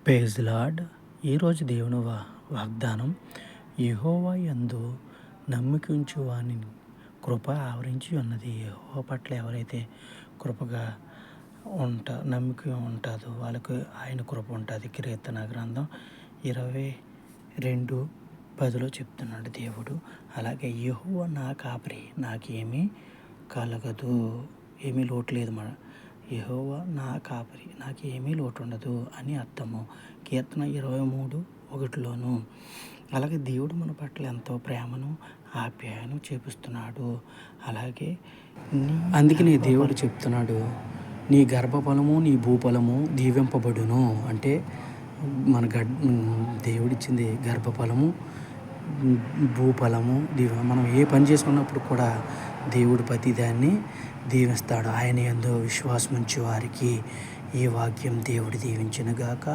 Praise lord. ఈరోజు దేవుని వాగ్దానం, యెహోవా యందు నమ్మికుంచు వాని కృప ఆవరించి ఉన్నది. యెహోవా పట్ల ఎవరైతే కృపగా నమ్మిక ఉంటుందో వాళ్ళకు ఆయన కృప ఉంటుంది. కీర్తన గ్రంథం 22:10 చెప్తున్నాడు దేవుడు. అలాగే యెహోవా నా కాపరి, నాకేమీ కలగదు, ఏమీ లోటు లేదు. యెహోవా నా కాపరి, నాకు ఏమీ లోటు ఉండదు అని అర్థము. కీర్తన 23:1 అలాగే దేవుడు మన పట్ల ఎంతో ప్రేమను ఆప్యాయను చూపిస్తున్నాడు. అలాగే అందుకని దేవుడు చెప్తున్నాడు, నీ గర్భఫలము నీ భూఫలము దీవింపబడును. అంటే మన దేవుడిచ్చింది గర్భఫలము, భూఫలము మనం ఏ పని చేసుకున్నప్పుడు కూడా దేవుడు ప్రతి దాన్ని దీవిస్తాడు. ఆయన యందు విశ్వాసం ఉంచే వారికి ఈ వాక్యం దేవుడు దీవించును గాక.